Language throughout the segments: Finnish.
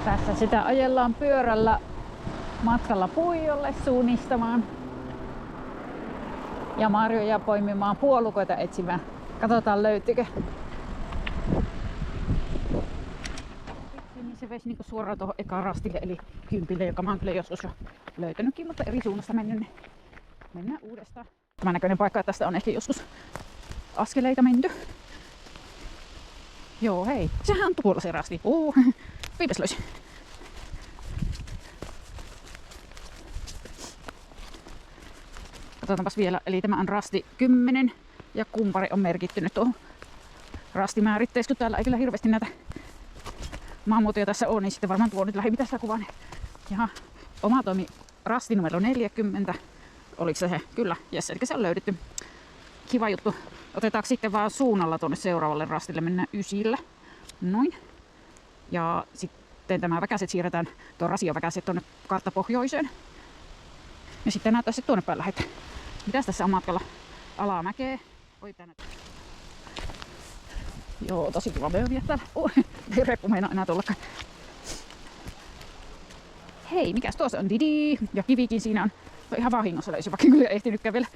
Tässä sitä ajellaan pyörällä matkalla Puijolle suunnistamaan. Ja marjoja poimimaan, puolukoita etsimään. Katsotaan löytyykö. Niin se veisi niinku suoraan tuohon ekaan rastille eli kympille, joka mä oon kyllä joskus jo löytänytkin, mutta eri suunnasta mennyt. Niin mennään uudestaan. Tämän näköinen paikka, että tästä on ehkä joskus askeleita menty. Joo, hei. Sehän on tuolla se rasti. Viipes löysi. Katsotaanpas vielä. Eli tämä on rasti 10 ja kumpari on merkittynyt tuohon rastimääritteessä, kun täällä ei kyllä hirveästi näitä maamuotoja tässä on, niin sitten varmaan tuo nyt lähi sitä kuvaa. Jaha, oma toimi rasti numero 40. Oliko se? Kyllä, jes, eli se on löydetty. Kiva juttu. Otetaanko sitten vaan suunnalla tuonne seuraavalle rastille, mennään 9. Noin. Ja sitten tämä väkäset siirretään, tuon rasion väkäset tuonne karttapohjoiseen. Ja sitten näyttää sitten tuonne päin lähetään. Mitäs tässä on matkalla? Alamäkeä. Oi tänne. Joo, tosi kiva möyviä täällä. Ei reppu meinaa enää tullakaan. Hei, mikäs tuossa on? Didi! Ja kivikin siinä on. No ihan vahingossa löysi, vaikka kyllä ehtinyt kävellä.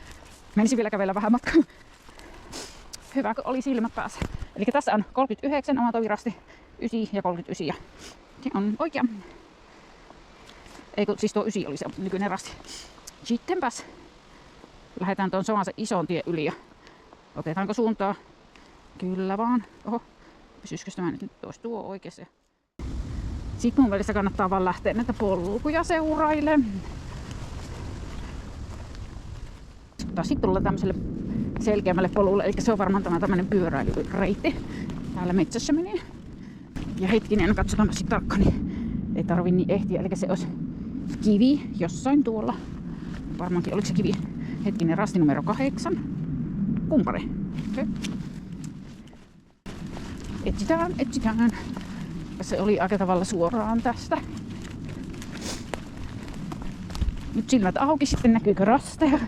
Menisi vielä kävellä vähän matkaa. Hyvä, kun oli silmät päässä. Eli tässä on 39 oma tovirasti, 9 ja 39. Ja se on oikea. Ei kun siis tuo 9 oli se nykyinen rasti. Sittenpäs lähdetään tuon samansa ison tien yli ja otetaanko suuntaa? Kyllä vaan. Oho, pysyisikö tämä nyt olisi tuo oikeassa? Sitten mun mielestä kannattaa vaan lähteä näitä polkuja seuraille. Sitten tullaan tämmöiselle selkeämmälle polulle, eli se on varmaan tämä tämmöinen pyöräilyreitti. Täällä metsässä menee. Ja hetkinen, katsotaan sitten tarkkaan, niin ei tarvi niin ehtiä, eli se olisi kivi jossain tuolla. Varmaankin oliko se kivi. Hetkinen, rasti numero 8. Kumpari. Okay. Etsitään. Se oli aika tavalla suoraan tästä. Nyt silmät auki, sitten näkyykö rasteja.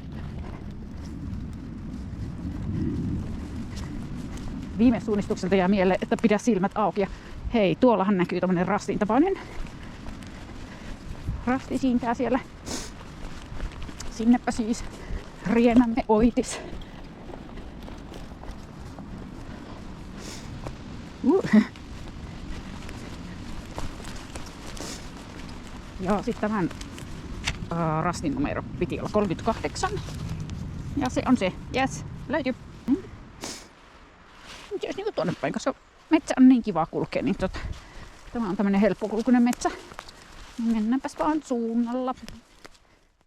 Viime suunnistukselta jää mieleen, että pidä silmät auki. Ja hei, tuollahan näkyy tämmönen rastin tapainen. Rasti siintää siellä. Sinnepä siis rienämme oitis. Ja sitten tämän rastin numero piti olla 38. Ja se on se. Yes, löytyy. Mutta jos niinku tuonne päin, koska metsä on niin kiva kulkea, niin tämä on tämmönen helppokulkuinen metsä. Mennäänpäs vaan suunnalla.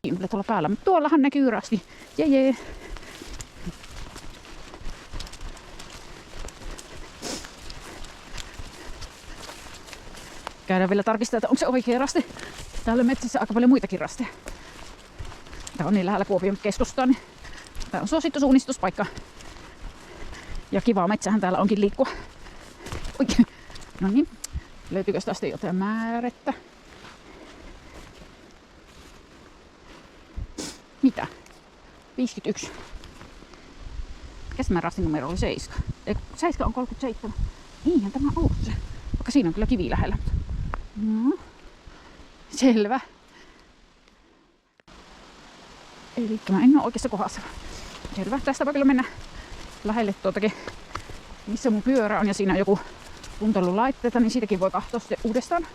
Kimpele tuolla päällä, mutta tuollahan näkyy rasti. Jee. Käydään vielä tarkistaa, että onko se oikea rasti. Täällä on metsissä aika paljon muitakin rasteja. Tää on niin lähellä Kuopion keskustaa, niin tää on suosittu suunnistuspaikka. Ja kivaa metsähän täällä onkin liikkua. Oikein. No niin, löytyykö tästä jotain määrettä? Mitä? 51. Mikäs tämä rastin numero oli 7? 7 on 37. Niinhän tämä on se. Vaikka siinä on kyllä kivi lähellä. No. Selvä. Eli mä en ole oikeassa kohdassa. Selvä. Tästä voi kyllä mennä lähelle tuotakin, missä mun pyörä on ja siinä on joku kuntoilulaitteita, niin siitäkin voi katsoa sitten uudestaan.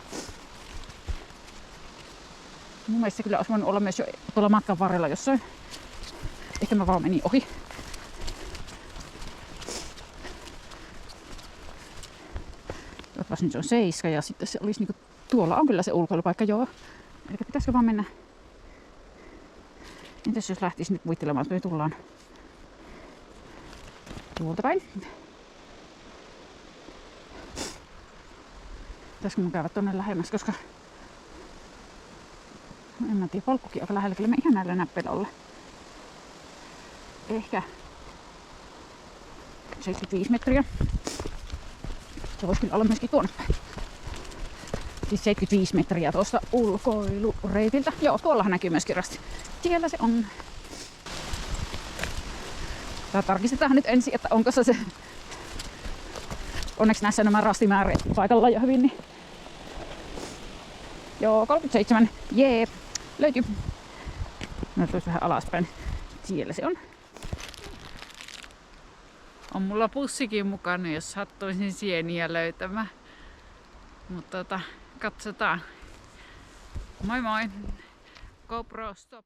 Mun mielestä se kyllä olisi voinut olla myös jo tuolla matkan varrella jossain. Ehkä mä vaan menin ohi. Toivottavasti nyt se on 7 ja sitten se olisi niinku, tuolla on kyllä se ulkoilupaikka, joo. Eli pitäisikö vaan mennä. Entäs jos lähtisi nyt muittelemaan, että me tullaan tuolta päin. Pitäisikö mun käydä tonne lähemmäs, koska no en mä tiedä, polkkukin aika lähellä, kyllä me ihan näillä näppeillä olla. Ehkä 75 metriä. Se voisi kyllä olla myöskin tuonne päin. Siis 75 metriä tuosta ulkoilureitiltä. Joo, tuollahan näkyy myöskin rasti. Siellä se on. Tää tarkistetaan nyt ensin, että onko se. Onneksi näissä nämä rastimääreet paikalla jo hyvin. Niin Joo, 37. Jee, löytyy. No tuossa vähän alaspäin. Siellä se on. On mulla pussikin mukana, jos sattuisin sieniä löytämään. Mutta katsotaan. Moi moi! GoPro stop.